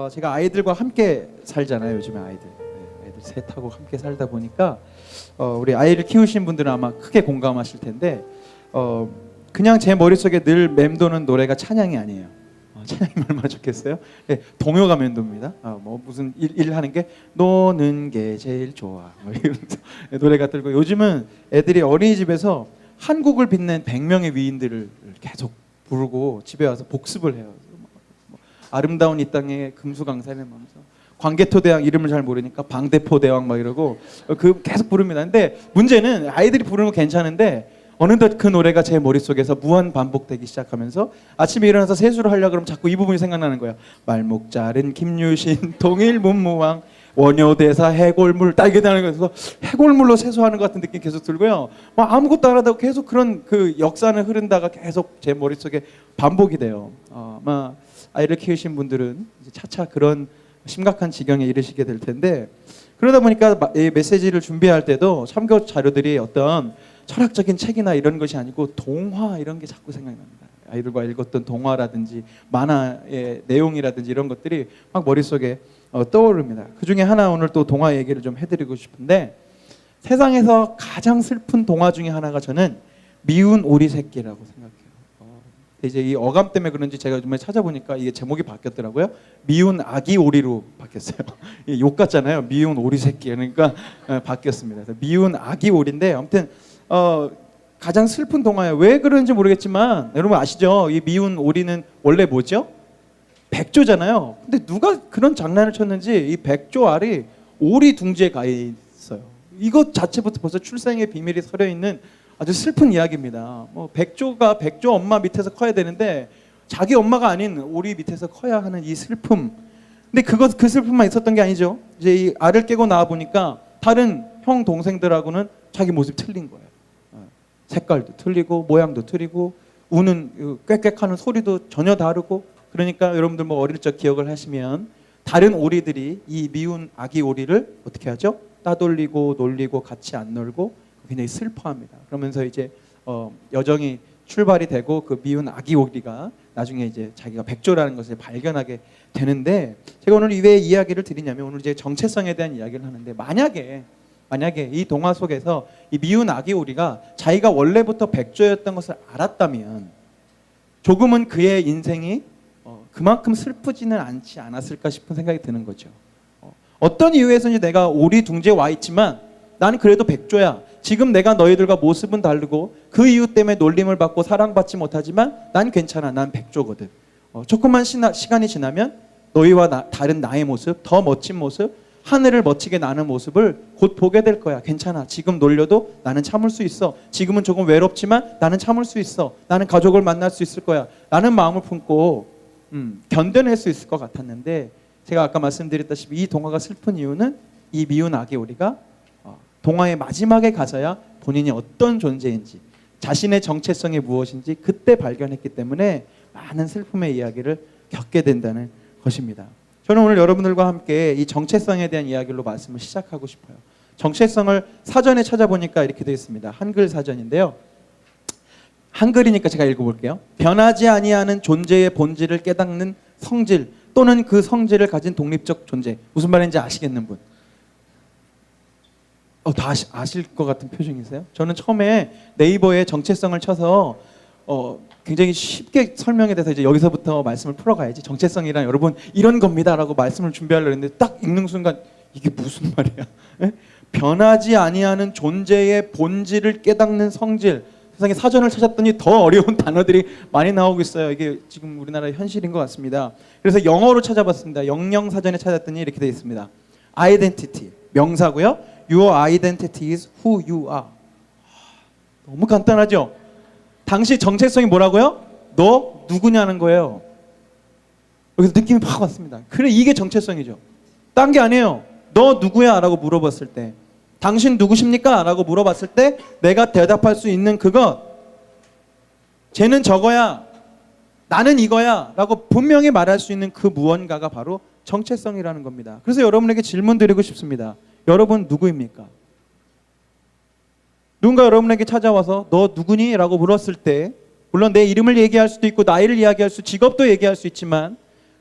제가 아이들과 함께 살잖아요. 요즘에 아이들 셋하고 함께 살다 보니까 우리 아이를 키우신 분들은 아마 크게 공감하실 텐데 그냥 제 머릿속에 늘 맴도는 노래가 찬양이 아니에요. 찬양이 얼마나 좋겠어요? 네, 동요가 맴돕니다. 뭐 무슨 일 하는 게 노는 게 제일 좋아 뭐 이러면서 노래가 들고, 요즘은 애들이 어린이집에서 한국을 빛낸 100명의 위인들을 계속 부르고 집에 와서 복습을 해요. 뭐 아름다운 이 땅에 금수강산에 하면서 광개토대왕 이름을 잘 모르니까 방대포대왕 막 이러고 그 계속 부릅니다. 근데 문제는 아이들이 부르는 건 괜찮은데 어느덧 그 노래가 제 머릿속에서 무한 반복되기 시작하면서 아침에 일어나서 세수를 하려고 그러면 자꾸 이 부분이 생각나는 거야. 말목자른 김유신 통일문무왕 원효대사 해골물 딱 이렇게 되는 거여서 해골물로 세수하는 것 같은 느낌이 계속 들고요. 막 아무것도 안 하다가 계속 그런 그 역사는 흐른다가 계속 제 머릿속에 반복이 돼요. 아마 아이를 키우신 분들은 이제 차차 그런 심각한 지경에 이르시게 될 텐데, 그러다 보니까 이 메시지를 준비할 때도 참고 자료들이 어떤 철학적인 책이나 이런 것이 아니고 동화 이런 게 자꾸 생각이 납니다. 아이들과 읽었던 동화라든지 만화의 내용이라든지 이런 것들이 막 머릿속에 떠오릅니다. 그 중에 하나 오늘 또 동화 얘기를 좀 해드리고 싶은데, 세상에서 가장 슬픈 동화 중에 하나가 저는 미운 오리 새끼라고 생각해요. 이제 이 어감 때문에 그런지 제가 좀 찾아보니까 이게 제목이 바뀌었더라고요. 미운 아기 오리로 바뀌었어요. 욕 같잖아요. 미운 오리 새끼. 그러니까 바뀌었습니다. 그래서 미운 아기 오리인데, 아무튼 가장 슬픈 동화예요. 왜 그런지 모르겠지만 여러분 아시죠? 이 미운 오리는 원래 뭐죠? 백조잖아요. 근데 누가 그런 장난을 쳤는지 이 백조 알이 오리 둥지에 가 있어요. 이것 자체부터 벌써 출생의 비밀이 서려 있는 아주 슬픈 이야기입니다. 뭐 백조가 백조 엄마 밑에서 커야 되는데 자기 엄마가 아닌 오리 밑에서 커야 하는 이 슬픔. 근데 그 슬픔만 있었던 게 아니죠. 이제 이 알을 깨고 나와 보니까 다른 형 동생들하고는 자기 모습이 틀린 거예요. 색깔도 틀리고 모양도 틀리고 우는 꽥꽥하는 소리도 전혀 다르고. 그러니까 여러분들 뭐 어릴 적 기억을 하시면 다른 오리들이 이 미운 아기 오리를 어떻게 하죠? 따돌리고 놀리고 같이 안 놀고 굉장히 슬퍼합니다. 그러면서 이제 여정이 출발이 되고 그 미운 아기 오리가 나중에 이제 자기가 백조라는 것을 발견하게 되는데, 제가 오늘 왜 이야기를 드리냐면 오늘 이제 정체성에 대한 이야기를 하는데, 만약에 이 동화 속에서 이 미운 아기 오리가 자기가 원래부터 백조였던 것을 알았다면 조금은 그의 인생이 그만큼 슬프지는 않지 않았을까 싶은 생각이 드는 거죠. 어떤 이유에서인지 내가 오리 둥지에 와 있지만 나는 그래도 백조야. 지금 내가 너희들과 모습은 다르고 그 이유 때문에 놀림을 받고 사랑받지 못하지만 난 괜찮아. 난 백조거든. 조금만 시간이 지나면 너희와 다른 나의 모습, 더 멋진 모습, 하늘을 멋지게 나는 모습을 곧 보게 될 거야. 괜찮아. 지금 놀려도 나는 참을 수 있어. 지금은 조금 외롭지만 나는 참을 수 있어. 나는 가족을 만날 수 있을 거야. 라는 마음을 품고 견뎌낼 수 있을 것 같았는데, 제가 아까 말씀드렸다시피 이 동화가 슬픈 이유는 이 미운 아기 오리가 동화의 마지막에 가서야 본인이 어떤 존재인지, 자신의 정체성이 무엇인지 그때 발견했기 때문에 많은 슬픔의 이야기를 겪게 된다는 것입니다. 저는 오늘 여러분들과 함께 이 정체성에 대한 이야기로 말씀을 시작하고 싶어요. 정체성을 사전에 찾아보니까 이렇게 되어 있습니다. 한글 사전인데요. 한글이니까 제가 읽어볼게요. 변하지 아니하는 존재의 본질을 깨닫는 성질 또는 그 성질을 가진 독립적 존재. 무슨 말인지 아시겠는 분? 다 아실 것 같은 표정이세요? 저는 처음에 네이버에 정체성을 쳐서 굉장히 쉽게 설명에 대해서 이제 여기서부터 말씀을 풀어가야지. 정체성이란 여러분 이런 겁니다라고 말씀을 준비하려고 했는데 딱 읽는 순간 이게 무슨 말이야? 에? 변하지 아니하는 존재의 본질을 깨닫는 성질. 세상에 사전을 찾았더니 더 어려운 단어들이 많이 나오고 있어요. 이게 지금 우리나라의 현실인 것 같습니다. 그래서 영어로 찾아봤습니다. 영영사전에 찾았더니 이렇게 되어 있습니다. identity, 명사고요. Your identity is who you are. 너무 간단하죠? 당시 정체성이 뭐라고요? 너 누구냐는 거예요. 여기서 느낌이 확 왔습니다. 그래, 이게 정체성이죠. 딴 게 아니에요. 너 누구야? 라고 물어봤을 때, 당신 누구십니까? 라고 물어봤을 때 내가 대답할 수 있는 그것, 쟤는 저거야, 나는 이거야 라고 분명히 말할 수 있는 그 무언가가 바로 정체성이라는 겁니다. 그래서 여러분에게 질문 드리고 싶습니다. 여러분 누구입니까? 누군가 여러분에게 찾아와서 너 누구니? 라고 물었을 때, 물론 내 이름을 얘기할 수도 있고 나이를 이야기할 수, 직업도 얘기할 수 있지만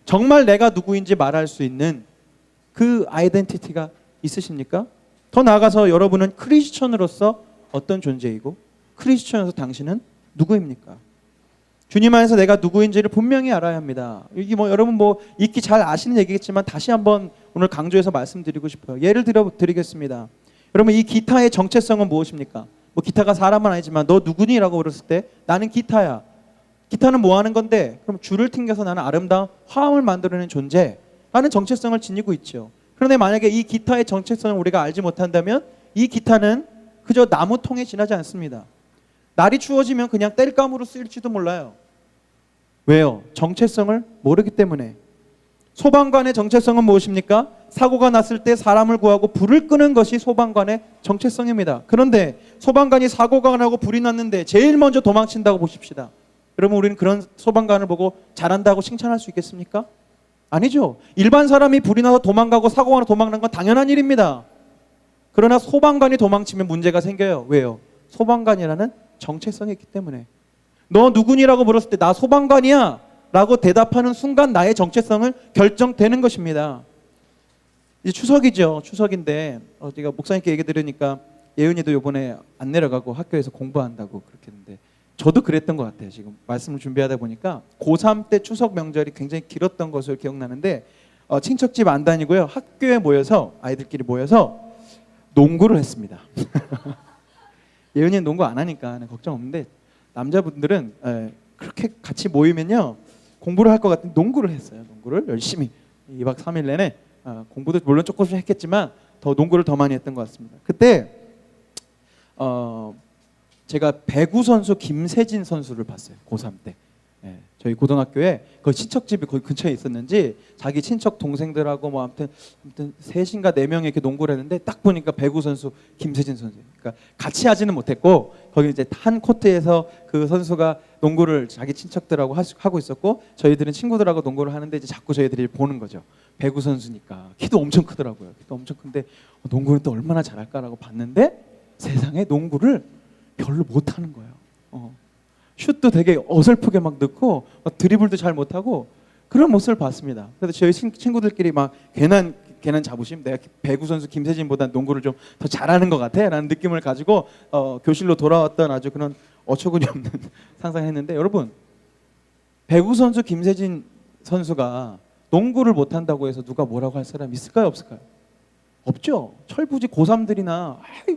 정말 내가 누구인지 말할 수 있는 그 아이덴티티가 있으십니까? 더 나아가서 여러분은 크리스천으로서 어떤 존재이고 크리스천으로서 당신은 누구입니까? 주님 안에서 내가 누구인지를 분명히 알아야 합니다. 이게 여러분 익히 잘 아시는 얘기겠지만 다시 한번 오늘 강조해서 말씀드리고 싶어요. 예를 들어 드리겠습니다. 여러분, 이 기타의 정체성은 무엇입니까? 기타가 사람은 아니지만 너 누구니라고 물었을 때 나는 기타야. 기타는 뭐 하는 건데? 그럼 줄을 튕겨서 나는 아름다운 화음을 만들어내는 존재라는 정체성을 지니고 있죠. 그런데 만약에 이 기타의 정체성을 우리가 알지 못한다면 이 기타는 그저 나무통에 지나지 않습니다. 날이 추워지면 그냥 땔감으로 쓰일지도 몰라요. 왜요? 정체성을 모르기 때문에. 소방관의 정체성은 무엇입니까? 사고가 났을 때 사람을 구하고 불을 끄는 것이 소방관의 정체성입니다. 그런데 소방관이 사고가 나고 불이 났는데 제일 먼저 도망친다고 보십시다. 여러분, 우리는 그런 소방관을 보고 잘한다고 칭찬할 수 있겠습니까? 아니죠. 일반 사람이 불이 나서 도망가고 사고가 나서 도망가는 건 당연한 일입니다. 그러나 소방관이 도망치면 문제가 생겨요. 왜요? 소방관이라는 정체성이 있기 때문에. 너 누구니라고 물었을 때 나 소방관이야 라고 대답하는 순간 나의 정체성을 결정되는 것입니다. 이제 추석이죠. 추석인데 제가 목사님께 얘기 들으니까 예은이도 이번에 안 내려가고 학교에서 공부한다고 그렇게 했는데 저도 그랬던 것 같아요. 지금 말씀을 준비하다 보니까 고3 때 추석 명절이 굉장히 길었던 것으로 기억나는데 친척집 안 다니고요. 학교에 모여서 아이들끼리 모여서 농구를 했습니다. 예은이는 농구 안 하니까 걱정 없는데 남자분들은 그렇게 같이 모이면요 공부를 할 것 같은 농구를 했어요. 농구를 열심히 2박 3일 내내 공부도 물론 조금씩 했겠지만 더 농구를 더 많이 했던 것 같습니다. 그때 제가 배구 선수 김세진 선수를 봤어요. 고3 때. 저희 고등학교에 그 친척집이 거기 근처에 있었는지 자기 친척 동생들하고 아무튼 3인가 4명이 이렇게 농구를 했는데 딱 보니까 배구 선수 김세진 선수. 그러니까 같이 하지는 못했고 거기 이제 한 코트에서 그 선수가 농구를 자기 친척들하고 하고 있었고 저희들은 친구들하고 농구를 하는데 이제 자꾸 저희들이 보는 거죠. 배구 선수니까 키도 엄청 크더라고요. 키도 엄청 큰데 농구는 또 얼마나 잘할까라고 봤는데 세상에 농구를 별로 못하는 거예요. 슛도 되게 어설프게 막 넣고 드리블도 잘 못하고 그런 모습을 봤습니다. 그래서 저희 친구들끼리 막 괜한 자부심, 내가 배구 선수 김세진보다 농구를 좀 더 잘하는 것 같아 라는 느낌을 가지고 교실로 돌아왔던 아주 그런 어처구니 없는 상상을 했는데 여러분, 배구 선수 김세진 선수가 농구를 못한다고 해서 누가 뭐라고 할 사람 있을까요? 없을까요? 없죠. 철부지 고3들이나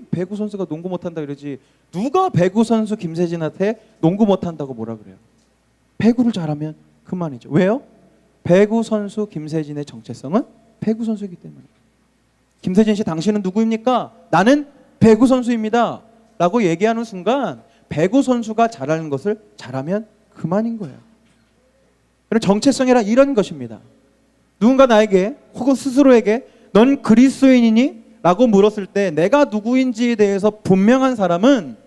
배구 선수가 농구 못한다 그러지 누가 배구 선수 김세진한테 농구 못한다고 뭐라 그래요? 배구를 잘하면 그만이죠. 왜요? 배구 선수 김세진의 정체성은 배구 선수이기 때문에. 김세진 씨, 당신은 누구입니까? 나는 배구 선수입니다 라고 얘기하는 순간 배구 선수가 잘하는 것을 잘하면 그만인 거예요. 그럼 정체성이란 이런 것입니다. 누군가 나에게 혹은 스스로에게 넌 그리스도인이니? 라고 물었을 때 내가 누구인지에 대해서 분명한 사람은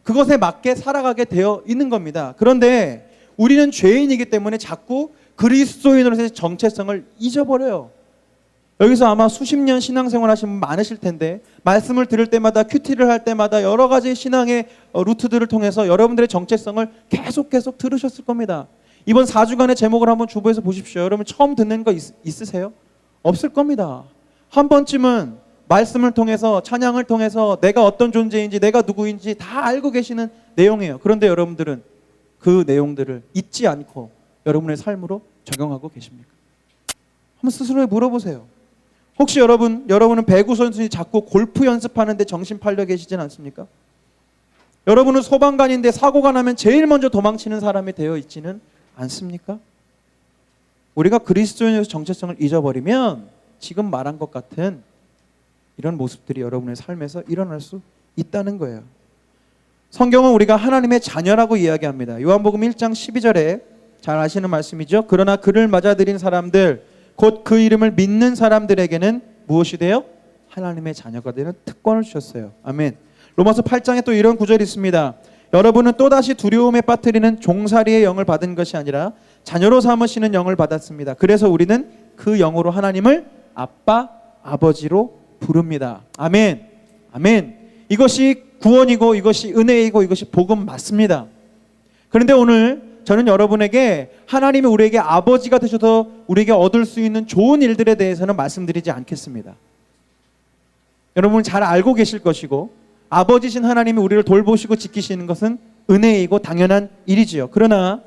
그것에 맞게 살아가게 되어 있는 겁니다. 그런데 우리는 죄인이기 때문에 자꾸 그리스도인으로서의 정체성을 잊어버려요. 여기서 아마 수십 년 신앙생활 하신 분 많으실 텐데 말씀을 들을 때마다 큐티를 할 때마다 여러 가지 신앙의 루트들을 통해서 여러분들의 정체성을 계속 들으셨을 겁니다. 이번 4주간의 제목을 한번 주보해서 보십시오. 여러분 처음 듣는 거 있으세요? 없을 겁니다. 한 번쯤은 말씀을 통해서 찬양을 통해서 내가 어떤 존재인지 내가 누구인지 다 알고 계시는 내용이에요. 그런데 여러분들은 그 내용들을 잊지 않고 여러분의 삶으로 적용하고 계십니까? 한번 스스로에 물어보세요. 혹시 여러분은 배구 선수니 자꾸 골프 연습하는데 정신 팔려 계시진 않습니까? 여러분은 소방관인데 사고가 나면 제일 먼저 도망치는 사람이 되어 있지는 않습니까? 우리가 그리스도인에서 정체성을 잊어버리면 지금 말한 것 같은 이런 모습들이 여러분의 삶에서 일어날 수 있다는 거예요. 성경은 우리가 하나님의 자녀라고 이야기합니다. 요한복음 1장 12절에 잘 아시는 말씀이죠. 그러나 그를 맞아들인 사람들 곧 그 이름을 믿는 사람들에게는 무엇이 돼요? 하나님의 자녀가 되는 특권을 주셨어요. 아멘. 로마서 8장에 또 이런 구절이 있습니다. 여러분은 또다시 두려움에 빠뜨리는 종살이의 영을 받은 것이 아니라 자녀로 삼으시는 영을 받았습니다. 그래서 우리는 그 영으로 하나님을 아빠, 아버지로 부릅니다. 아멘. 아멘. 이것이 구원이고 이것이 은혜이고 이것이 복음 맞습니다. 그런데 오늘 저는 여러분에게 하나님이 우리에게 아버지가 되셔서 우리에게 얻을 수 있는 좋은 일들에 대해서는 말씀드리지 않겠습니다. 여러분 잘 알고 계실 것이고 아버지신 하나님이 우리를 돌보시고 지키시는 것은 은혜이고 당연한 일이지요. 그러나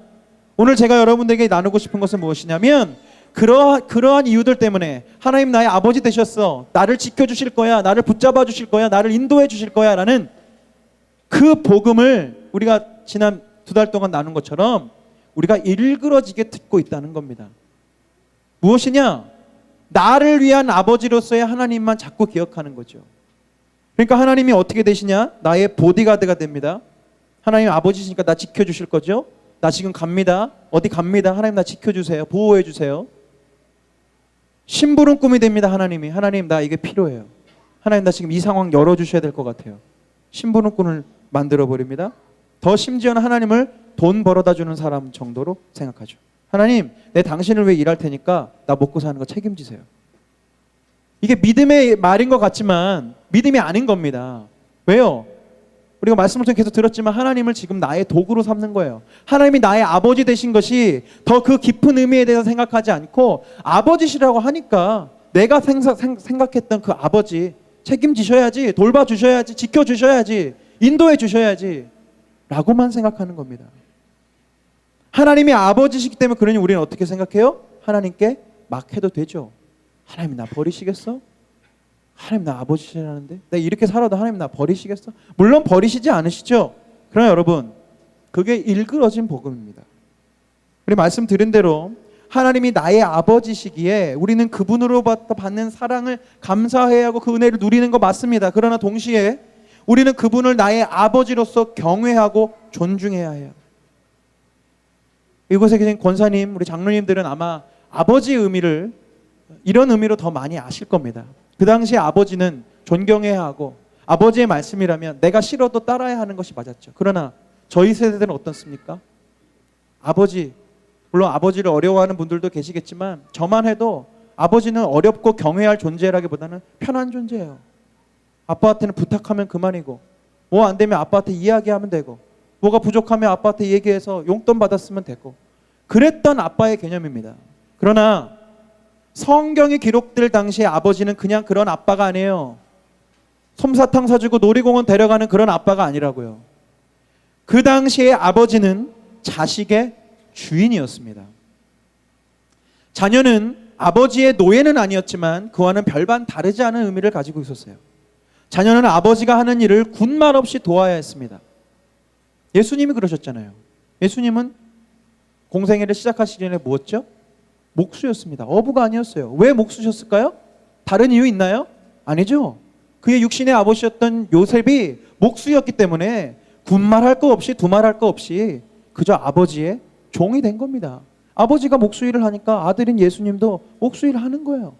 오늘 제가 여러분들에게 나누고 싶은 것은 무엇이냐면 그러한 이유들 때문에 하나님 나의 아버지 되셨어, 나를 지켜주실 거야, 나를 붙잡아 주실 거야, 나를 인도해 주실 거야 라는 그 복음을 우리가 지난 2달 동안 나눈 것처럼 우리가 일그러지게 듣고 있다는 겁니다. 무엇이냐? 나를 위한 아버지로서의 하나님만 자꾸 기억하는 거죠. 그러니까 하나님이 어떻게 되시냐? 나의 보디가드가 됩니다. 하나님 아버지시니까 나 지켜주실 거죠? 나 지금 갑니다. 어디 갑니다. 하나님 나 지켜주세요. 보호해 주세요. 심부름꾼이 됩니다. 하나님 나 이게 필요해요. 하나님 나 지금 이 상황 열어주셔야 될 것 같아요. 심부름꾼을 만들어 버립니다. 더 심지어는 하나님을 돈 벌어다 주는 사람 정도로 생각하죠. 하나님 내 당신을 위해 일할 테니까 나 먹고 사는 거 책임지세요. 이게 믿음의 말인 것 같지만 믿음이 아닌 겁니다. 왜요? 우리가 말씀을 통해 계속 들었지만 하나님을 지금 나의 도구로 삼는 거예요. 하나님이 나의 아버지 되신 것이 더 그 깊은 의미에 대해서 생각하지 않고 아버지시라고 하니까 내가 생각했던 그 아버지 책임지셔야지, 돌봐주셔야지, 지켜주셔야지, 인도해 주셔야지 라고만 생각하는 겁니다. 하나님이 아버지시기 때문에 그러니 우리는 어떻게 생각해요? 하나님께 막 해도 되죠. 하나님 나 버리시겠어? 하나님 나 아버지시라는데 내가 이렇게 살아도 하나님 나 버리시겠어? 물론 버리시지 않으시죠. 그러나 여러분 그게 일그러진 복음입니다. 우리 말씀 드린 대로 하나님이 나의 아버지시기에 우리는 그분으로부터 받는 사랑을 감사해야 하고 그 은혜를 누리는 거 맞습니다. 그러나 동시에 우리는 그분을 나의 아버지로서 경외하고 존중해야 해요. 이곳에 계신 권사님, 우리 장로님들은 아마 아버지의 의미를 이런 의미로 더 많이 아실 겁니다. 그 당시에 아버지는 존경해야 하고 아버지의 말씀이라면 내가 싫어도 따라야 하는 것이 맞았죠. 그러나 저희 세대들은 어떻습니까? 아버지, 물론 아버지를 어려워하는 분들도 계시겠지만 저만 해도 아버지는 어렵고 경외할 존재라기보다는 편한 존재예요. 아빠한테는 부탁하면 그만이고 뭐 안 되면 아빠한테 이야기하면 되고 뭐가 부족하면 아빠한테 얘기해서 용돈 받았으면 되고 그랬던 아빠의 개념입니다. 그러나 성경이 기록될 당시에 아버지는 그냥 그런 아빠가 아니에요. 솜사탕 사주고 놀이공원 데려가는 그런 아빠가 아니라고요. 그 당시에 아버지는 자식의 주인이었습니다. 자녀는 아버지의 노예는 아니었지만 그와는 별반 다르지 않은 의미를 가지고 있었어요. 자녀는 아버지가 하는 일을 군말 없이 도와야 했습니다. 예수님이 그러셨잖아요. 예수님은 공생애를 시작하시기 전에 무엇죠? 목수였습니다. 어부가 아니었어요. 왜 목수셨을까요? 다른 이유 있나요? 아니죠. 그의 육신의 아버지였던 요셉이 목수였기 때문에 군말할 거 없이 두말할 거 없이 그저 아버지의 종이 된 겁니다. 아버지가 목수일을 하니까 아들인 예수님도 목수일을 하는 거예요.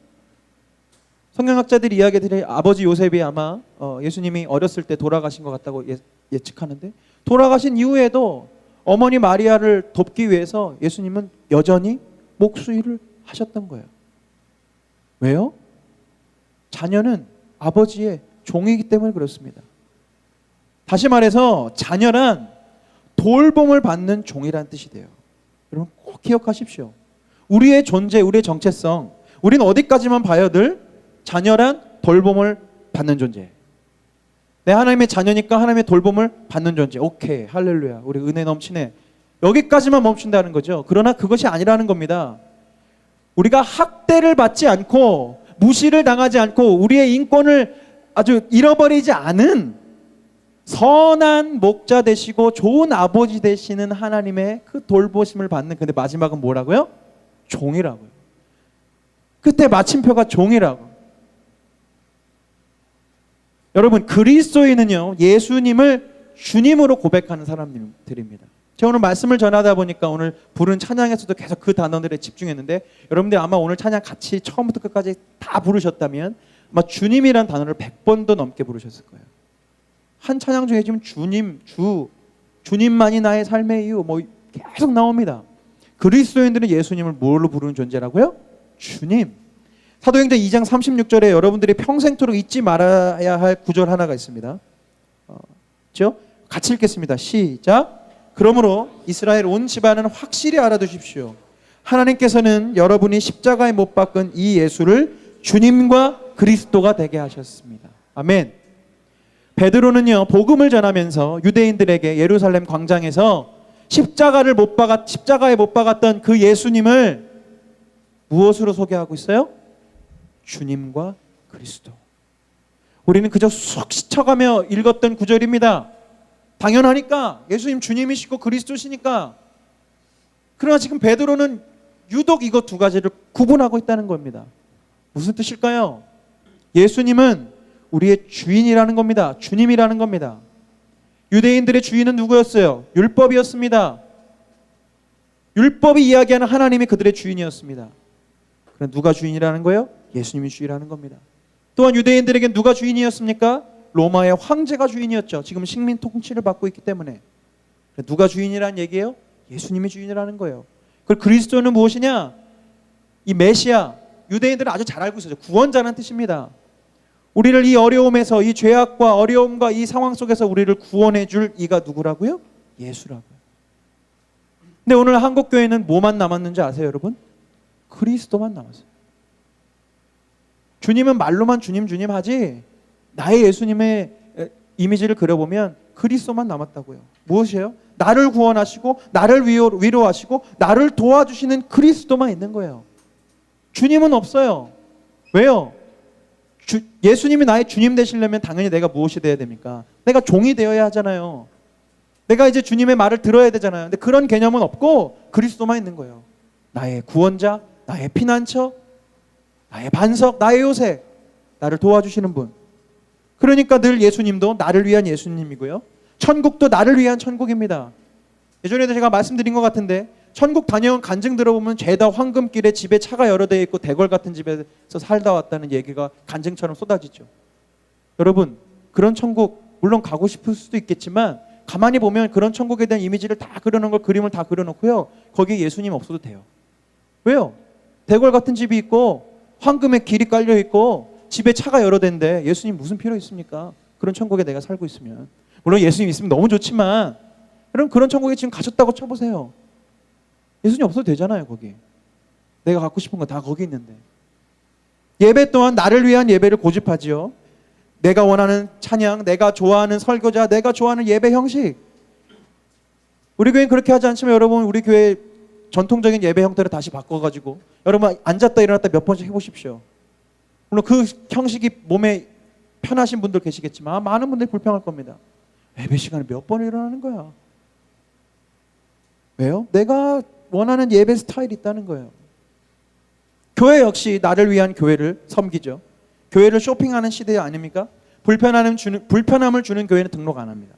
성경학자들이 이야기들이 아버지 요셉이 아마 예수님이 어렸을 때 돌아가신 것 같다고 예측하는데 돌아가신 이후에도 어머니 마리아를 돕기 위해서 예수님은 여전히 목수일을 하셨던 거예요. 왜요? 자녀는 아버지의 종이기 때문에 그렇습니다. 다시 말해서 자녀란 돌봄을 받는 종이란 뜻이 돼요. 여러분 꼭 기억하십시오. 우리의 존재, 우리의 정체성, 우리는 어디까지만 봐야 늘 자녀란 돌봄을 받는 존재. 내 하나님의 자녀니까 하나님의 돌봄을 받는 존재. 오케이, 할렐루야, 우리 은혜 넘치네. 여기까지만 멈춘다는 거죠. 그러나 그것이 아니라는 겁니다. 우리가 학대를 받지 않고 무시를 당하지 않고 우리의 인권을 아주 잃어버리지 않은 선한 목자 되시고 좋은 아버지 되시는 하나님의 그 돌보심을 받는, 근데 마지막은 뭐라고요? 종이라고요. 끝에 마침표가 종이라고. 여러분 그리스도인은요 예수님을 주님으로 고백하는 사람들입니다. 제가 오늘 말씀을 전하다 보니까 오늘 부른 찬양에서도 계속 그 단어들에 집중했는데 여러분들 아마 오늘 찬양 같이 처음부터 끝까지 다 부르셨다면 아마 주님이란 단어를 100번도 넘게 부르셨을 거예요. 한 찬양 중에 지금 주님, 주님만이 나의 삶의 이유 뭐 계속 나옵니다. 그리스도인들은 예수님을 뭘로 부르는 존재라고요? 주님. 사도행전 2장 36절에 여러분들이 평생토록 잊지 말아야 할 구절 하나가 있습니다. 그렇죠? 같이 읽겠습니다. 시작. 그러므로 이스라엘 온 집안은 확실히 알아두십시오. 하나님께서는 여러분이 십자가에 못 박은 이 예수를 주님과 그리스도가 되게 하셨습니다. 아멘. 베드로는요, 복음을 전하면서 유대인들에게 예루살렘 광장에서 십자가에 못 박았던 그 예수님을 무엇으로 소개하고 있어요? 주님과 그리스도. 우리는 그저 쑥 스쳐가며 읽었던 구절입니다. 당연하니까 예수님 주님이시고 그리스도시니까. 그러나 지금 베드로는 유독 이것 두 가지를 구분하고 있다는 겁니다. 무슨 뜻일까요? 예수님은 우리의 주인이라는 겁니다. 주님이라는 겁니다. 유대인들의 주인은 누구였어요? 율법이었습니다. 율법이 이야기하는 하나님이 그들의 주인이었습니다. 그럼 누가 주인이라는 거예요? 예수님이 주인이라는 겁니다. 또한 유대인들에게 누가 주인이었습니까? 로마의 황제가 주인이었죠. 지금 식민 통치를 받고 있기 때문에. 누가 주인이라는 얘기예요? 예수님이 주인이라는 거예요. 그리고 그리스도는 무엇이냐? 이 메시아, 유대인들은 아주 잘 알고 있었죠. 구원자라는 뜻입니다. 우리를 이 어려움에서, 이 죄악과 어려움과 이 상황 속에서 우리를 구원해 줄 이가 누구라고요? 예수라고요. 근데 오늘 한국교회는 뭐만 남았는지 아세요, 여러분? 그리스도만 남았어요. 주님은 말로만 주님 주님 하지, 나의 예수님의 이미지를 그려보면 그리스도만 남았다고요. 무엇이에요? 나를 구원하시고 나를 위로하시고 나를 도와주시는 그리스도만 있는 거예요. 주님은 없어요. 왜요? 예수님이 나의 주님 되시려면 당연히 내가 무엇이 되어야 됩니까? 내가 종이 되어야 하잖아요. 내가 이제 주님의 말을 들어야 되잖아요. 근데 그런 개념은 없고 그리스도만 있는 거예요. 나의 구원자, 나의 피난처, 나의 반석, 나의 요새, 나를 도와주시는 분. 그러니까 늘 예수님도 나를 위한 예수님이고요, 천국도 나를 위한 천국입니다. 예전에도 제가 말씀드린 것 같은데, 천국 다녀온 간증 들어보면 죄다 황금길에 집에 차가 여러 대 있고 대궐 같은 집에서 살다 왔다는 얘기가 간증처럼 쏟아지죠. 여러분, 그런 천국 물론 가고 싶을 수도 있겠지만 가만히 보면 그런 천국에 대한 이미지를 다 그려놓은 걸, 그림을 다 그려놓고요, 거기에 예수님 없어도 돼요. 왜요? 대궐 같은 집이 있고 황금의 길이 깔려 있고 집에 차가 여러 대인데 예수님 무슨 필요 있습니까? 그런 천국에 내가 살고 있으면. 물론 예수님 있으면 너무 좋지만, 그럼 그런 천국에 지금 가셨다고 쳐보세요. 예수님 없어도 되잖아요. 거기 내가 갖고 싶은 거 다 거기 있는데. 예배 또한 나를 위한 예배를 고집하지요. 내가 원하는 찬양, 내가 좋아하는 설교자, 내가 좋아하는 예배 형식. 우리 교회는 그렇게 하지 않지만 여러분, 우리 교회 전통적인 예배 형태를 다시 바꿔가지고 여러분 앉았다 일어났다 몇 번씩 해보십시오. 물론 그 형식이 몸에 편하신 분들 계시겠지만 많은 분들이 불평할 겁니다. 예배 시간에 몇 번 일어나는 거야. 왜요? 내가 원하는 예배 스타일이 있다는 거예요. 교회 역시 나를 위한 교회를 섬기죠. 교회를 쇼핑하는 시대 아닙니까? 불편함을 주는 교회는 등록 안 합니다.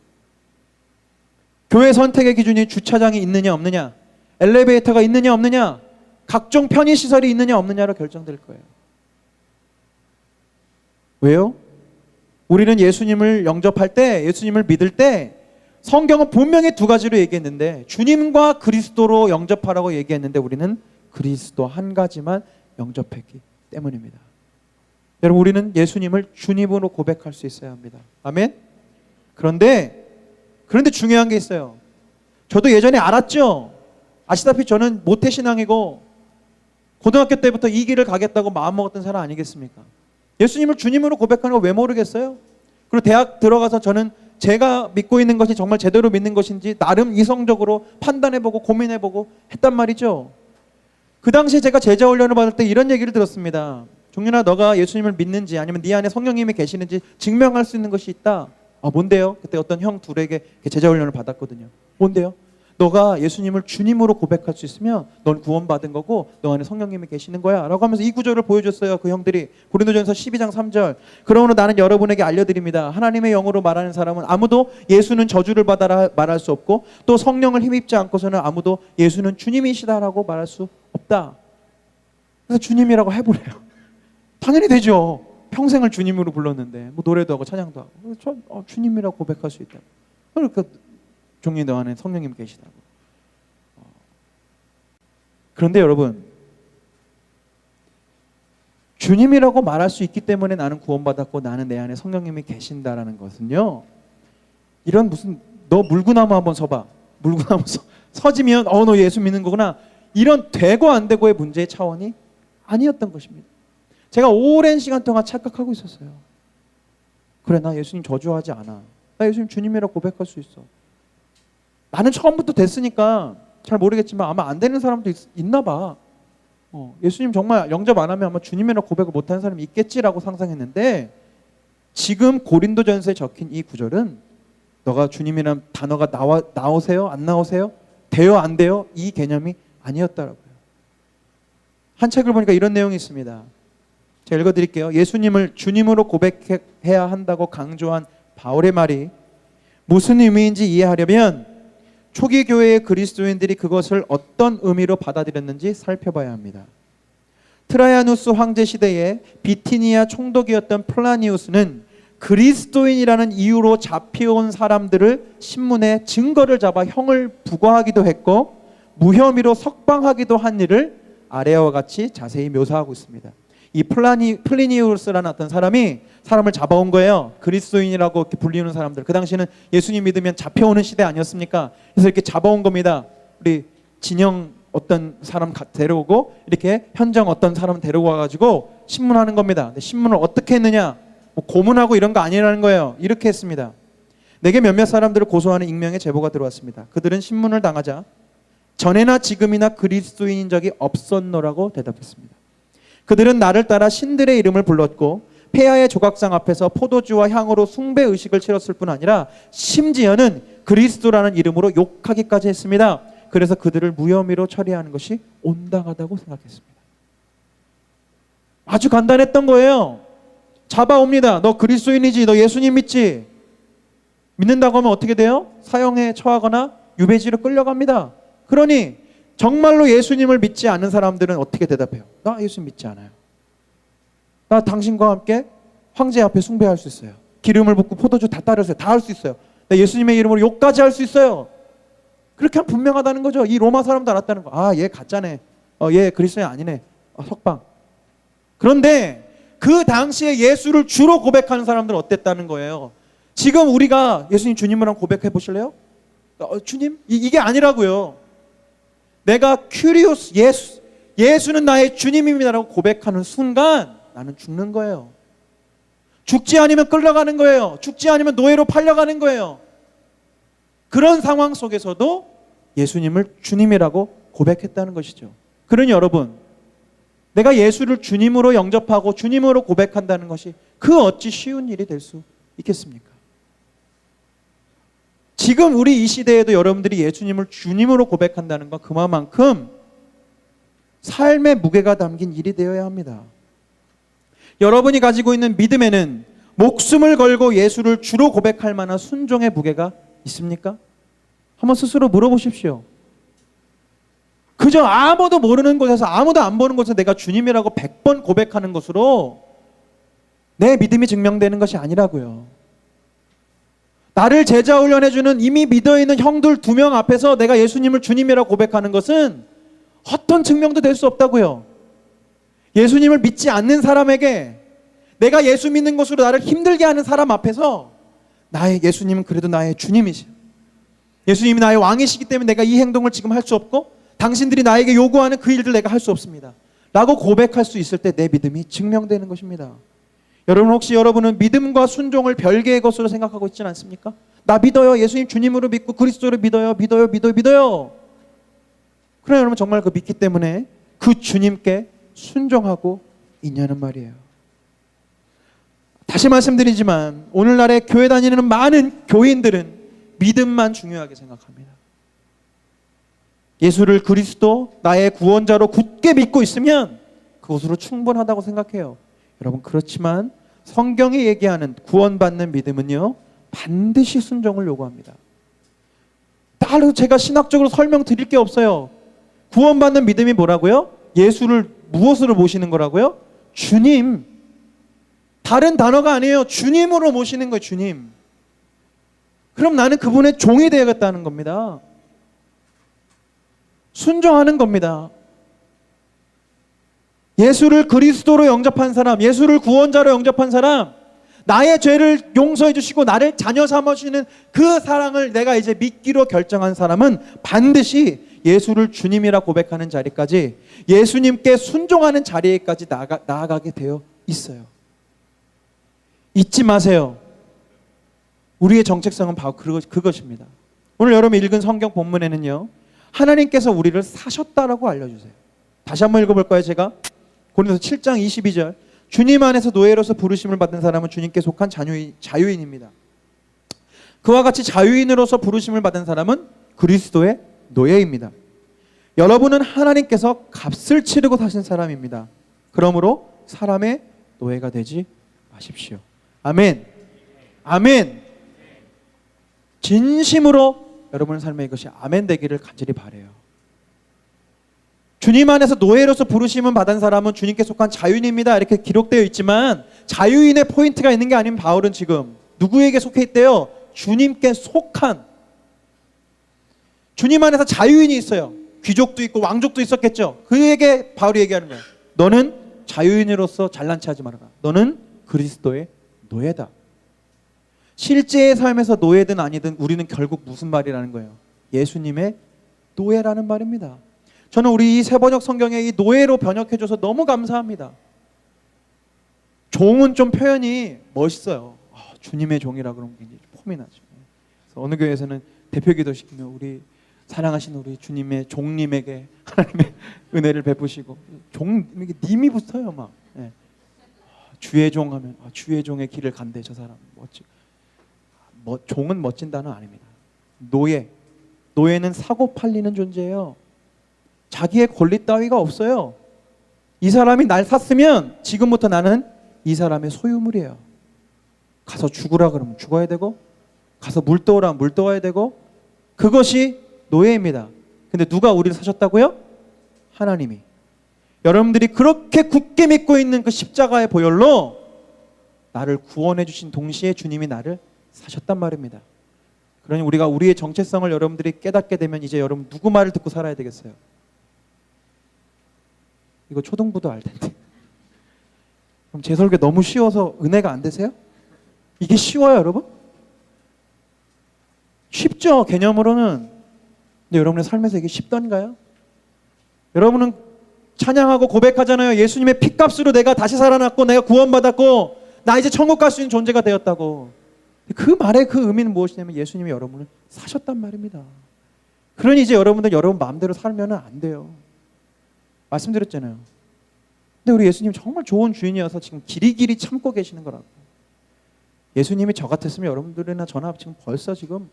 교회 선택의 기준이 주차장이 있느냐 없느냐, 엘리베이터가 있느냐 없느냐, 각종 편의시설이 있느냐 없느냐로 결정될 거예요. 왜요? 우리는 예수님을 영접할 때, 예수님을 믿을 때 성경은 분명히 두 가지로 얘기했는데, 주님과 그리스도로 영접하라고 얘기했는데 우리는 그리스도 한 가지만 영접했기 때문입니다. 여러분, 우리는 예수님을 주님으로 고백할 수 있어야 합니다. 아멘? 그런데 중요한 게 있어요. 저도 예전에 알았죠. 아시다시피 저는 모태신앙이고 고등학교 때부터 이 길을 가겠다고 마음먹었던 사람 아니겠습니까? 예수님을 주님으로 고백하는 거 왜 모르겠어요? 그리고 대학 들어가서 저는 제가 믿고 있는 것이 정말 제대로 믿는 것인지 나름 이성적으로 판단해보고 고민해보고 했단 말이죠. 그 당시에 제가 제자 훈련을 받을 때 이런 얘기를 들었습니다. 종윤아, 너가 예수님을 믿는지 아니면 네 안에 성령님이 계시는지 증명할 수 있는 것이 있다. 아, 뭔데요? 그때 어떤 형 둘에게 제자 훈련을 받았거든요. 뭔데요? 너가 예수님을 주님으로 고백할 수 있으면 넌 구원받은 거고 너 안에 성령님이 계시는 거야 라고 하면서 이 구절을 보여줬어요. 그 형들이. 고린도전서 12장 3절. 그러므로 나는 여러분에게 알려드립니다. 하나님의 영으로 말하는 사람은 아무도 예수는 저주를 받아라 말할 수 없고, 또 성령을 힘입지 않고서는 아무도 예수는 주님이시다라고 말할 수 없다. 그래서 주님이라고 해보래요. 당연히 되죠. 평생을 주님으로 불렀는데 뭐 노래도 하고 찬양도 하고. 주님이라고 고백할 수 있다. 그러니까 종이 너 안에 성령님 계시다고. 그런데 여러분, 주님이라고 말할 수 있기 때문에 나는 구원받았고 나는 내 안에 성령님이 계신다라는 것은요, 이런 무슨 너 물구나무 한번 서봐, 물구나무 서지면 너 예수 믿는 거구나. 이런 되고 안 되고의 문제의 차원이 아니었던 것입니다. 제가 오랜 시간 동안 착각하고 있었어요. 그래, 나 예수님 저주하지 않아. 나 예수님 주님이라 고백할 수 있어. 나는 처음부터 됐으니까 잘 모르겠지만 아마 안 되는 사람도 있나 봐. 예수님 정말 영접 안 하면 아마 주님이라 고백을 못하는 사람이 있겠지라고 상상했는데, 지금 고린도전서에 적힌 이 구절은 너가 주님이란 단어가 나오세요? 안 나오세요? 돼요? 안 돼요? 이 개념이 아니었더라고요. 한 책을 보니까 이런 내용이 있습니다. 제가 읽어드릴게요. 예수님을 주님으로 고백해야 한다고 강조한 바울의 말이 무슨 의미인지 이해하려면 초기 교회의 그리스도인들이 그것을 어떤 의미로 받아들였는지 살펴봐야 합니다. 트라야누스 황제 시대에 비티니아 총독이었던 플라니우스는 그리스도인이라는 이유로 잡혀온 사람들을 신문에 증거를 잡아 형을 부과하기도 했고 무혐의로 석방하기도 한 일을 아래와 같이 자세히 묘사하고 있습니다. 이 플리니우스라는 어떤 사람이 사람을 잡아온 거예요. 그리스도인이라고 이렇게 불리는 사람들. 그 당시에는 예수님 믿으면 잡혀오는 시대 아니었습니까? 그래서 이렇게 잡아온 겁니다. 우리 진영 어떤 사람 데려오고 이렇게 현정 어떤 사람 데리고 와가지고 신문하는 겁니다. 근데 신문을 어떻게 했느냐? 뭐 고문하고 이런 거 아니라는 거예요. 이렇게 했습니다. 내게 몇몇 사람들을 고소하는 익명의 제보가 들어왔습니다. 그들은 신문을 당하자 전에나 지금이나 그리스도인인 적이 없었노라고 대답했습니다. 그들은 나를 따라 신들의 이름을 불렀고 폐하의 조각상 앞에서 포도주와 향으로 숭배의식을 치렀을 뿐 아니라 심지어는 그리스도라는 이름으로 욕하기까지 했습니다. 그래서 그들을 무혐의로 처리하는 것이 온당하다고 생각했습니다. 아주 간단했던 거예요. 잡아옵니다. 너 그리스도인이지? 너 예수님 믿지? 믿는다고 하면 어떻게 돼요? 사형에 처하거나 유배지로 끌려갑니다. 그러니 정말로 예수님을 믿지 않는 사람들은 어떻게 대답해요? 나 예수님 믿지 않아요. 나 당신과 함께 황제 앞에 숭배할 수 있어요. 기름을 붓고 포도주 다 따르세요. 다 할 수 있어요. 나 예수님의 이름으로 욕까지 할 수 있어요. 그렇게 하면 분명하다는 거죠. 이 로마 사람도 알았다는 거. 아, 얘 가짜네. 얘 그리스도인 아니네. 석방. 그런데 그 당시에 예수를 주로 고백하는 사람들은 어땠다는 거예요. 지금 우리가 예수님 주님이랑 고백해 보실래요? 주님? 이게 아니라고요. 내가 큐리오스 예수는 나의 주님입니다라고 고백하는 순간 나는 죽는 거예요. 죽지 않으면 끌려가는 거예요. 죽지 않으면 노예로 팔려가는 거예요. 그런 상황 속에서도 예수님을 주님이라고 고백했다는 것이죠. 그러니 여러분, 내가 예수를 주님으로 영접하고 주님으로 고백한다는 것이 그 어찌 쉬운 일이 될 수 있겠습니까? 지금 우리 이 시대에도 여러분들이 예수님을 주님으로 고백한다는 건 그만큼 삶의 무게가 담긴 일이 되어야 합니다. 여러분이 가지고 있는 믿음에는 목숨을 걸고 예수를 주로 고백할 만한 순종의 무게가 있습니까? 한번 스스로 물어보십시오. 그저 아무도 모르는 곳에서 아무도 안 보는 곳에서 내가 주님이라고 100번 고백하는 것으로 내 믿음이 증명되는 것이 아니라고요. 나를 제자 훈련해주는 이미 믿어있는 형들 2명 앞에서 내가 예수님을 주님이라고 고백하는 것은 어떤 증명도 될 수 없다고요. 예수님을 믿지 않는 사람에게 내가 예수 믿는 것으로 나를 힘들게 하는 사람 앞에서 나의 예수님은 그래도 나의 주님이시오. 예수님이 나의 왕이시기 때문에 내가 이 행동을 지금 할 수 없고 당신들이 나에게 요구하는 그 일들 내가 할 수 없습니다 라고 고백할 수 있을 때 내 믿음이 증명되는 것입니다. 여러분, 혹시 여러분은 믿음과 순종을 별개의 것으로 생각하고 있지는 않습니까? 나 믿어요. 예수님 주님으로 믿고 그리스도를 믿어요. 믿어요. 그러나 여러분 정말 그 믿기 때문에 그 주님께 순종하고 있냐는 말이에요. 다시 말씀드리지만 오늘날에 교회 다니는 많은 교인들은 믿음만 중요하게 생각합니다. 예수를 그리스도 나의 구원자로 굳게 믿고 있으면 그것으로 충분하다고 생각해요. 여러분, 그렇지만 성경이 얘기하는 구원받는 믿음은요 반드시 순종을 요구합니다. 따로 제가 신학적으로 설명드릴 게 없어요. 구원받는 믿음이 뭐라고요? 예수를 무엇으로 모시는 거라고요? 주님. 다른 단어가 아니에요. 주님으로 모시는 거예요. 주님. 그럼 나는 그분의 종이 되어야겠다는 겁니다. 순종하는 겁니다. 예수를 그리스도로 영접한 사람, 예수를 구원자로 영접한 사람, 나의 죄를 용서해 주시고 나를 자녀 삼아주시는 그 사랑을 내가 이제 믿기로 결정한 사람은 반드시 예수를 주님이라 고백하는 자리까지, 예수님께 순종하는 자리에까지 나아가게 되어 있어요. 잊지 마세요. 우리의 정체성은 바로 그것입니다. 오늘 여러분 읽은 성경 본문에는요, 하나님께서 우리를 사셨다라고 알려주세요. 다시 한번 읽어볼까요? 제가 고린도서 7장 22절, 주님 안에서 노예로서 부르심을 받은 사람은 주님께 속한 자유인입니다. 그와 같이 자유인으로서 부르심을 받은 사람은 그리스도의 노예입니다. 여러분은 하나님께서 값을 치르고 사신 사람입니다. 그러므로 사람의 노예가 되지 마십시오. 아멘. 아멘. 진심으로 여러분의 삶에 이것이 아멘 되기를 간절히 바라요. 주님 안에서 노예로서 부르심을 받은 사람은 주님께 속한 자유인입니다. 이렇게 기록되어 있지만 자유인의 포인트가 있는 게 아닌 바울은 지금 누구에게 속해 있대요? 주님께 속한. 주님 안에서 자유인이 있어요. 귀족도 있고 왕족도 있었겠죠. 그에게 바울이 얘기하는 거예요. 너는 자유인으로서 잘난 체 하지 말아라. 너는 그리스도의 노예다. 실제의 삶에서 노예든 아니든 우리는 결국 무슨 말이라는 거예요? 예수님의 노예라는 말입니다. 저는 우리 이 새번역 성경에 이 노예로 번역해줘서 너무 감사합니다. 종은 좀 표현이 멋있어요. 주님의 종이라 그러면 굉장히 폼이 나죠. 그래서 어느 교회에서는 대표기도 시키며 우리 사랑하신 우리 주님의 종님에게 하나님의 은혜를 베푸시고, 종 이게 님이 붙어요 막. 예. 주의 종 하면 주의 종의 길을 간대 저 사람 멋지. 종은 멋진 단어 아닙니다. 노예는 사고 팔리는 존재예요. 자기의 권리 따위가 없어요. 이 사람이 날 샀으면 지금부터 나는 이 사람의 소유물이에요. 가서 죽으라 그러면 죽어야 되고, 가서 물 떠오라 물 떠와야 되고, 그것이 노예입니다. 근데 누가 우리를 사셨다고요? 하나님이. 여러분들이 그렇게 굳게 믿고 있는 그 십자가의 보혈로 나를 구원해 주신 동시에 주님이 나를 사셨단 말입니다. 그러니 우리가 우리의 정체성을 여러분들이 깨닫게 되면 이제 여러분 누구 말을 듣고 살아야 되겠어요? 이거 초등부도 알 텐데. 그럼 제 설교 너무 쉬워서 은혜가 안 되세요? 이게 쉬워요, 여러분? 쉽죠, 개념으로는. 근데 여러분의 삶에서 이게 쉽던가요? 여러분은 찬양하고 고백하잖아요. 예수님의 피값으로 내가 다시 살아났고 내가 구원받았고 나 이제 천국 갈 수 있는 존재가 되었다고. 그 말의 그 의미는 무엇이냐면 예수님이 여러분을 사셨단 말입니다. 그러니 이제 여러분들 여러분 마음대로 살면 안 돼요. 말씀드렸잖아요. 근데 우리 예수님 정말 좋은 주인이어서 지금 길이길이 참고 계시는 거라고. 예수님이 저 같았으면 여러분들이나 저나 지금 벌써 지금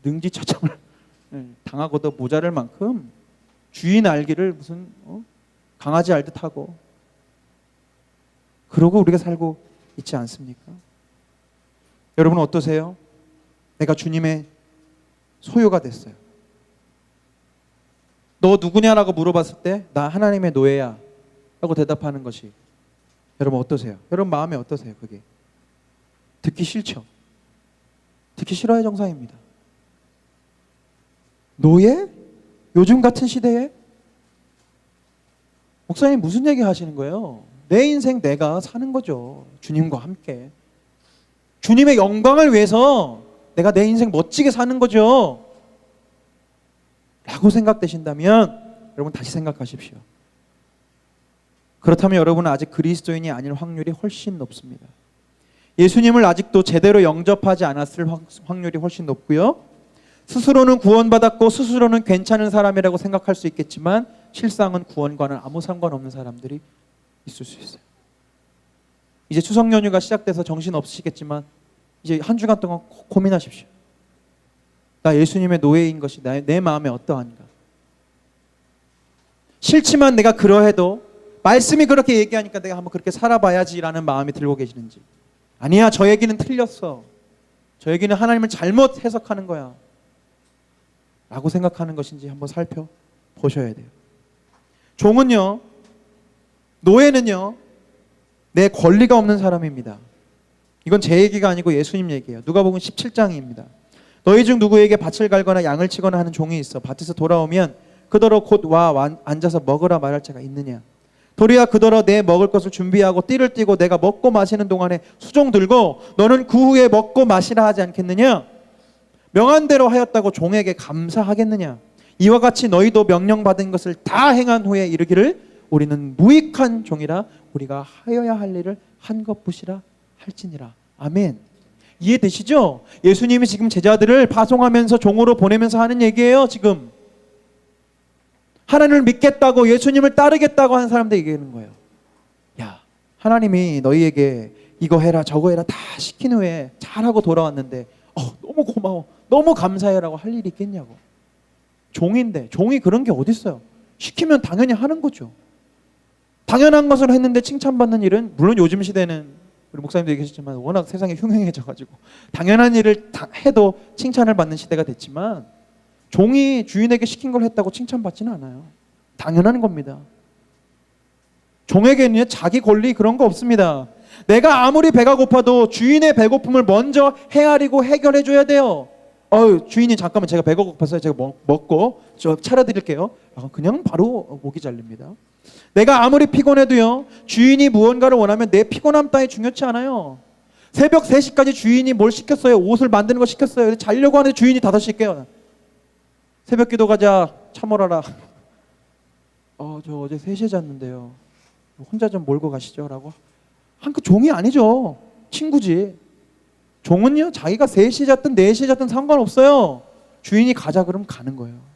능지처참을 당하고도 모자랄 만큼 주인 알기를 무슨 강아지 알듯 하고, 그러고 우리가 살고 있지 않습니까? 여러분은 어떠세요? 내가 주님의 소유가 됐어요. 너 누구냐라고 물어봤을 때 나 하나님의 노예야 라고 대답하는 것이 여러분 어떠세요? 여러분 마음에 어떠세요? 그게 듣기 싫죠? 듣기 싫어야 정상입니다. 노예? 요즘 같은 시대에? 목사님 무슨 얘기 하시는 거예요? 내 인생 내가 사는 거죠. 주님과 함께. 주님의 영광을 위해서 내가 내 인생 멋지게 사는 거죠. 라고 생각되신다면 여러분 다시 생각하십시오. 그렇다면 여러분은 아직 그리스도인이 아닐 확률이 훨씬 높습니다. 예수님을 아직도 제대로 영접하지 않았을 확률이 훨씬 높고요. 스스로는 구원받았고 스스로는 괜찮은 사람이라고 생각할 수 있겠지만 실상은 구원과는 아무 상관없는 사람들이 있을 수 있어요. 이제 추석 연휴가 시작돼서 정신 없으시겠지만 이제 한 주간 동안 고민하십시오. 나 예수님의 노예인 것이 내 마음에 어떠한가? 싫지만 내가 그러해도 말씀이 그렇게 얘기하니까 내가 한번 그렇게 살아봐야지라는 마음이 들고 계시는지, 아니야 저 얘기는 틀렸어, 저 얘기는 하나님을 잘못 해석하는 거야 라고 생각하는 것인지 한번 살펴보셔야 돼요. 종은요, 노예는요 내 권리가 없는 사람입니다. 이건 제 얘기가 아니고 예수님 얘기예요. 누가복음 17장입니다. 너희 중 누구에게 밭을 갈거나 양을 치거나 하는 종이 있어 밭에서 돌아오면 그더러 곧 와 앉아서 먹으라 말할 자가 있느냐? 도리야 그더러 내 먹을 것을 준비하고 띠를 띠고 내가 먹고 마시는 동안에 수종 들고 너는 그 후에 먹고 마시라 하지 않겠느냐? 명한 대로 하였다고 종에게 감사하겠느냐? 이와 같이 너희도 명령받은 것을 다 행한 후에 이르기를 우리는 무익한 종이라 우리가 하여야 할 일을 한 것뿐이라 할지니라. 아멘. 이해되시죠? 예수님이 지금 제자들을 파송하면서 종으로 보내면서 하는 얘기예요. 지금 하나님을 믿겠다고 예수님을 따르겠다고 하는 사람들 얘기하는 거예요. 야, 하나님이 너희에게 이거 해라 저거 해라 다 시킨 후에 잘하고 돌아왔는데 너무 고마워 너무 감사해라고 할 일이 있겠냐고. 종인데 종이 그런 게 어딨어요. 시키면 당연히 하는 거죠. 당연한 것을 했는데 칭찬받는 일은 물론 요즘 시대는 우리 목사님도 얘기하셨지만 워낙 세상이 흉흉해져가지고 당연한 일을 해도 칭찬을 받는 시대가 됐지만 종이 주인에게 시킨 걸 했다고 칭찬받지는 않아요. 당연한 겁니다. 종에게는 자기 권리 그런 거 없습니다. 내가 아무리 배가 고파도 주인의 배고픔을 먼저 헤아리고 해결해 줘야 돼요. 주인이 잠깐만 제가 배가 고파서 제가 먹고 저 차려드릴게요. 그냥 바로 목이 잘립니다. 내가 아무리 피곤해도요 주인이 무언가를 원하면 내 피곤함 따위 중요치 않아요. 새벽 3시까지 주인이 뭘 시켰어요. 옷을 만드는 거 시켰어요. 자려고 하는데 주인이 5시에 깨요. 새벽 기도 가자 참으라라. 저 어제 3시에 잤는데요. 혼자 좀 몰고 가시죠 라고. 그 종이 아니죠. 친구지. 종은요 자기가 3시에 잤든 4시에 잤든 상관없어요. 주인이 가자 그러면 가는 거예요.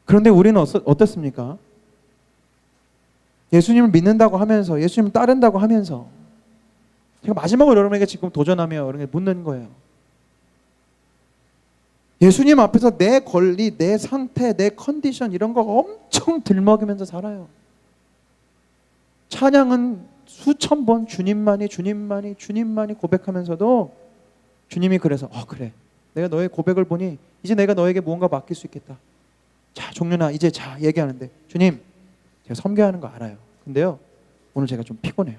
그런데 우리는 어떻습니까? 예수님을 믿는다고 하면서 예수님을 따른다고 하면서 제가 마지막으로 여러분에게 지금 도전하며 여러분에게 묻는 거예요. 예수님 앞에서 내 권리, 내 상태, 내 컨디션 이런 거 엄청 들먹이면서 살아요. 찬양은 수천 번 주님만이 주님만이 주님만이 고백하면서도 주님이 그래서 그래 내가 너의 고백을 보니 이제 내가 너에게 무언가 맡길 수 있겠다. 자 종려나 이제 자 얘기하는데 주님 제가 섬겨하는 거 알아요. 근데요 오늘 제가 좀 피곤해요.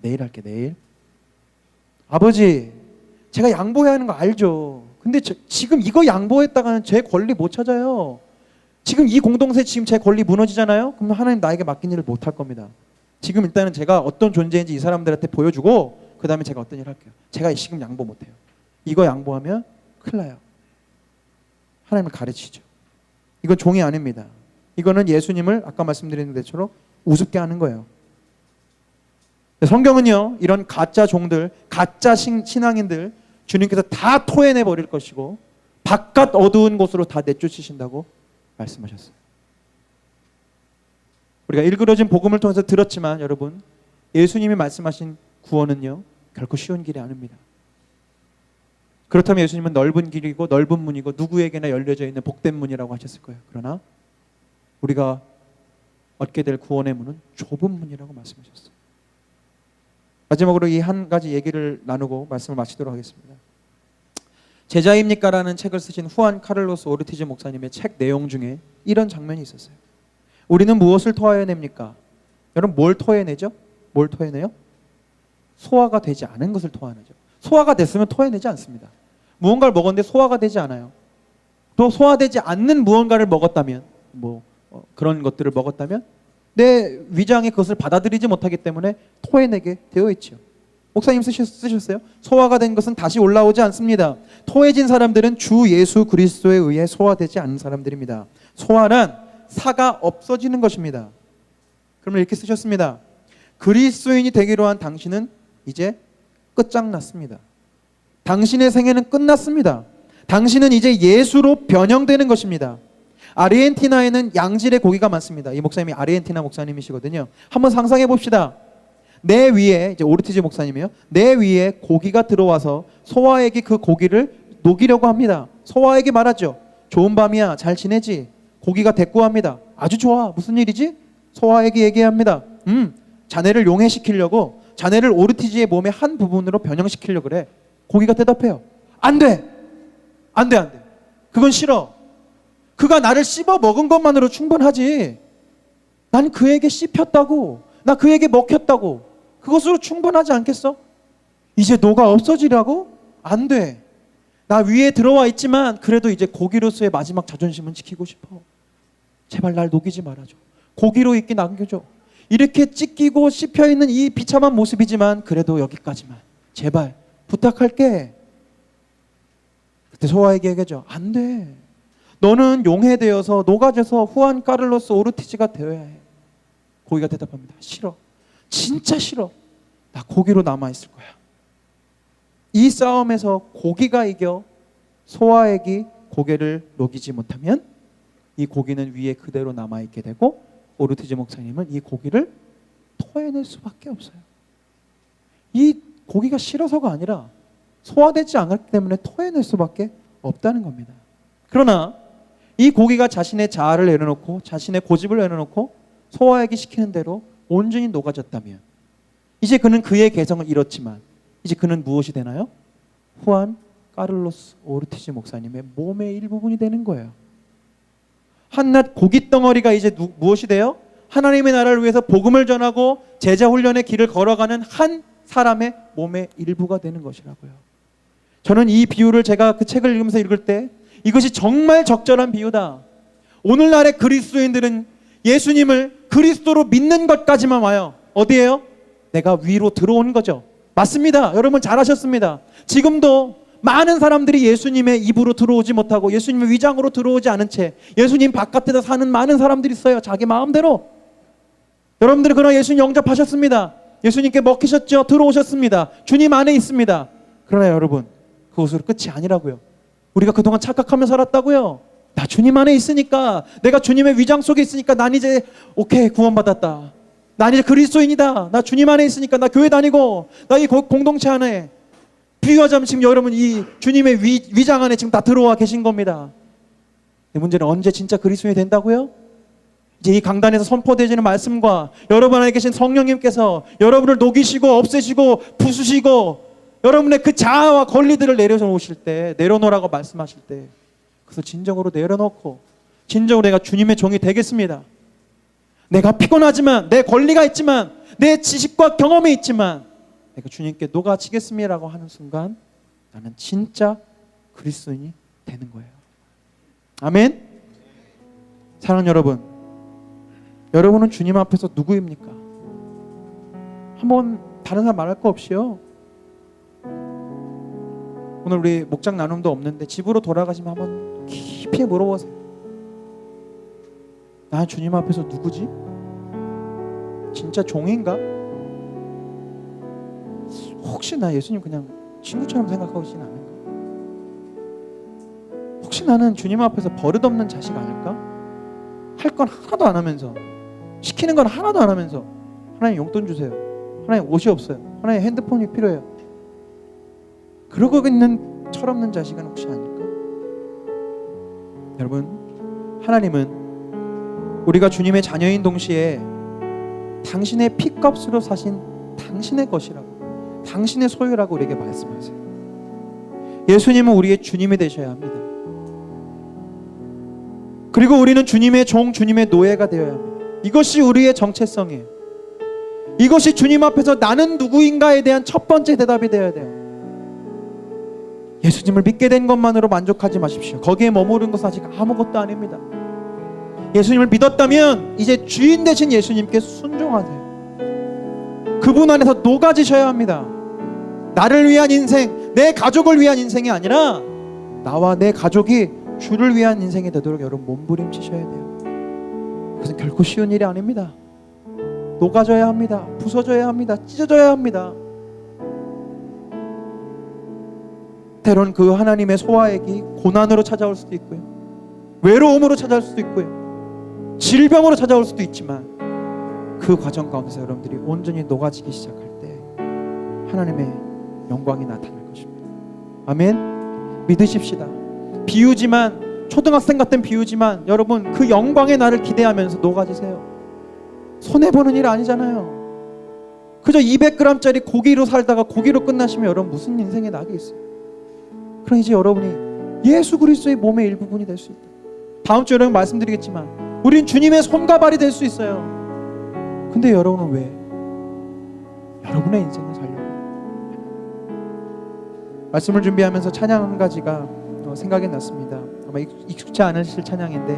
내일 할게 내일. 아버지 제가 양보해야 하는 거 알죠. 근데 지금 이거 양보했다가는 제 권리 못 찾아요. 지금 이 공동체 지금 제 권리 무너지잖아요. 그럼 하나님 나에게 맡긴 일을 못 할 겁니다. 지금 일단은 제가 어떤 존재인지 이 사람들한테 보여주고 그 다음에 제가 어떤 일을 할게요. 제가 지금 양보 못해요. 이거 양보하면 큰일 나요. 하나님을 가르치죠. 이건 종이 아닙니다. 이거는 예수님을 아까 말씀드린 것처럼 우습게 하는 거예요. 성경은요 이런 가짜 종들 가짜 신앙인들 주님께서 다 토해내 버릴 것이고 바깥 어두운 곳으로 다 내쫓으신다고 말씀하셨어요. 우리가 일그러진 복음을 통해서 들었지만 여러분 예수님이 말씀하신 구원은요 결코 쉬운 길이 아닙니다. 그렇다면 예수님은 넓은 길이고 넓은 문이고 누구에게나 열려져 있는 복된 문이라고 하셨을 거예요. 그러나 우리가 얻게 될 구원의 문은 좁은 문이라고 말씀하셨어요. 마지막으로 이 한 가지 얘기를 나누고 말씀을 마치도록 하겠습니다. 제자입니까? 라는 책을 쓰신 후안 카를로스 오르티즈 목사님의 책 내용 중에 이런 장면이 있었어요. 우리는 무엇을 토해냅니까? 여러분 뭘 토해내죠? 뭘 토해내요? 소화가 되지 않은 것을 토해내죠. 소화가 됐으면 토해내지 않습니다. 무언가를 먹었는데 소화가 되지 않아요. 또 소화되지 않는 무언가를 먹었다면 그런 것들을 먹었다면 내 위장이 그것을 받아들이지 못하기 때문에 토해내게 되어 있죠. 목사님 쓰셨어요? 소화가 된 것은 다시 올라오지 않습니다. 토해진 사람들은 주 예수 그리스도에 의해 소화되지 않는 사람들입니다. 소화는 사가 없어지는 것입니다. 그러면 이렇게 쓰셨습니다. 그리스도인이 되기로 한 당신은 이제 끝장났습니다. 당신의 생애는 끝났습니다. 당신은 이제 예수로 변형되는 것입니다. 아르헨티나에는 양질의 고기가 많습니다. 이 목사님이 아르헨티나 목사님이시거든요. 한번 상상해 봅시다. 내 위에 이제 오르티즈 목사님이요. 내 위에 고기가 들어와서 소화에게 그 고기를 녹이려고 합니다. 소화에게 말하죠. 좋은 밤이야. 잘 지내지? 고기가 대꾸합니다. 아주 좋아. 무슨 일이지? 소화에게 얘기합니다. 자네를 용해시키려고 자네를 오르티즈의 몸의 한 부분으로 변형시키려고 그래. 고기가 대답해요. 안 돼. 안 돼, 안 돼. 그건 싫어. 그가 나를 씹어 먹은 것만으로 충분하지. 난 그에게 씹혔다고. 나 그에게 먹혔다고. 그것으로 충분하지 않겠어? 이제 너가 없어지라고? 안 돼. 나 위에 들어와 있지만 그래도 이제 고기로서의 마지막 자존심은 지키고 싶어. 제발 날 녹이지 말아줘. 고기로 있게 남겨줘. 이렇게 찢기고 씹혀있는 이 비참한 모습이지만 그래도 여기까지만 제발 부탁할게. 그때 소아에게 얘기하죠. 안 돼. 너는 용해되어서 녹아져서 후안 카를로스 오르티즈가 되어야 해. 고기가 대답합니다. 싫어. 진짜 싫어. 나 고기로 남아있을 거야. 이 싸움에서 고기가 이겨 소아액이 고개를 녹이지 못하면 이 고기는 위에 그대로 남아있게 되고 오르티즈 목사님은 이 고기를 토해낼 수밖에 없어요. 이 고기가 싫어서가 아니라 소화되지 않았기 때문에 토해낼 수밖에 없다는 겁니다. 그러나 이 고기가 자신의 자아를 내려놓고 자신의 고집을 내려놓고 소화액이 시키는 대로 온전히 녹아졌다면 이제 그는 그의 개성을 잃었지만 이제 그는 무엇이 되나요? 후안 카를로스 오르티즈 목사님의 몸의 일부분이 되는 거예요. 한낱 고깃덩어리가 이제 무엇이 돼요? 하나님의 나라를 위해서 복음을 전하고 제자 훈련의 길을 걸어가는 한 사람의 몸의 일부가 되는 것이라고요. 저는 이 비유를 제가 그 책을 읽으면서 읽을 때 이것이 정말 적절한 비유다. 오늘날의 그리스도인들은 예수님을 그리스도로 믿는 것까지만 와요. 어디에요? 내가 위로 들어오는 거죠. 맞습니다. 여러분 잘하셨습니다. 지금도 많은 사람들이 예수님의 입으로 들어오지 못하고 예수님의 위장으로 들어오지 않은 채 예수님 바깥에서 사는 많은 사람들이 있어요. 자기 마음대로. 여러분들은 그러나 예수님 영접하셨습니다. 예수님께 먹히셨죠. 들어오셨습니다. 주님 안에 있습니다. 그러나 여러분 그것으로 끝이 아니라고요. 우리가 그동안 착각하며 살았다고요. 나 주님 안에 있으니까, 내가 주님의 위장 속에 있으니까 난 이제 오케이 구원받았다. 난 이제 그리스도인이다. 나 주님 안에 있으니까 나 교회 다니고 나 이 공동체 안에, 비유하자면 지금 여러분 이 주님의 위장 안에 지금 다 들어와 계신 겁니다. 문제는 언제 진짜 그리스도인이 된다고요? 이제 이 강단에서 선포되어지는 말씀과 여러분 안에 계신 성령님께서 여러분을 녹이시고 없애시고 부수시고 여러분의 그 자아와 권리들을 내려놓으실 때, 내려놓으라고 말씀하실 때 그래서 진정으로 내려놓고 진정으로 내가 주님의 종이 되겠습니다. 내가 피곤하지만, 내 권리가 있지만, 내 지식과 경험이 있지만 내가 주님께 녹아지겠습니다라고 하는 순간 나는 진짜 그리스도인이 되는 거예요. 아멘. 사랑하는 여러분, 여러분은 주님 앞에서 누구입니까? 한번 다른 사람 말할 거 없이요, 오늘 우리 목장 나눔도 없는데 집으로 돌아가시면 한번 깊이 물어보세요. 나 주님 앞에서 누구지? 진짜 종인가? 혹시 나 예수님 그냥 친구처럼 생각하고 있지는 않은가? 혹시 나는 주님 앞에서 버릇없는 자식 아닐까? 할 건 하나도 안 하면서, 시키는 건 하나도 안 하면서, 하나님 용돈 주세요, 하나님 옷이 없어요, 하나님 핸드폰이 필요해요, 그러고 있는 철없는 자식은 혹시 아닐까? 여러분, 하나님은 우리가 주님의 자녀인 동시에 당신의 피값으로 사신 당신의 것이라고, 당신의 소유라고 우리에게 말씀하세요. 예수님은 우리의 주님이 되셔야 합니다. 그리고 우리는 주님의 종, 주님의 노예가 되어야 합니다. 이것이 우리의 정체성이에요. 이것이 주님 앞에서 나는 누구인가에 대한 첫 번째 대답이 되어야 돼요. 예수님을 믿게 된 것만으로 만족하지 마십시오. 거기에 머무른 것은 아직 아무것도 아닙니다. 예수님을 믿었다면 이제 주인 되신 예수님께 순종하세요. 그분 안에서 녹아지셔야 합니다. 나를 위한 인생, 내 가족을 위한 인생이 아니라 나와 내 가족이 주를 위한 인생이 되도록 여러분 몸부림치셔야 돼요. 그것은 결코 쉬운 일이 아닙니다. 녹아져야 합니다. 부서져야 합니다. 찢어져야 합니다. 때론 그 하나님의 소화액이 고난으로 찾아올 수도 있고요, 외로움으로 찾아올 수도 있고요, 질병으로 찾아올 수도 있지만 그 과정 가운데서 여러분들이 온전히 녹아지기 시작할 때 하나님의 영광이 나타날 것입니다. 아멘. 믿으십시다. 비유지만, 초등학생 같은 비유지만 여러분 그 영광의 날을 기대하면서 녹아지세요. 손해보는 일 아니잖아요. 그저 200g짜리 고기로 살다가 고기로 끝나시면 여러분 무슨 인생의 낙이 있어요. 그럼 이제 여러분이 예수 그리스도의 몸의 일부분이 될 수 있다. 다음 주에 여러분 말씀드리겠지만 우린 주님의 손과 발이 될 수 있어요. 근데 여러분은 왜 여러분의 인생을 살려고? 말씀을 준비하면서 찬양 한 가지가 생각이 났습니다. 아마 익숙치 않으실 찬양인데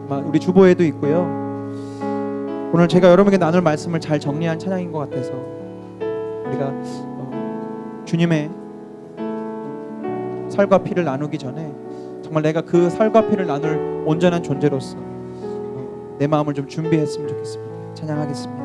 아마 우리 주보에도 있고요. 오늘 제가 여러분에게 나눌 말씀을 잘 정리한 찬양인 것 같아서 우리가 주님의 살과 피를 나누기 전에 정말 내가 그 살과 피를 나눌 온전한 존재로서 내 마음을 좀 준비했으면 좋겠습니다. 찬양하겠습니다.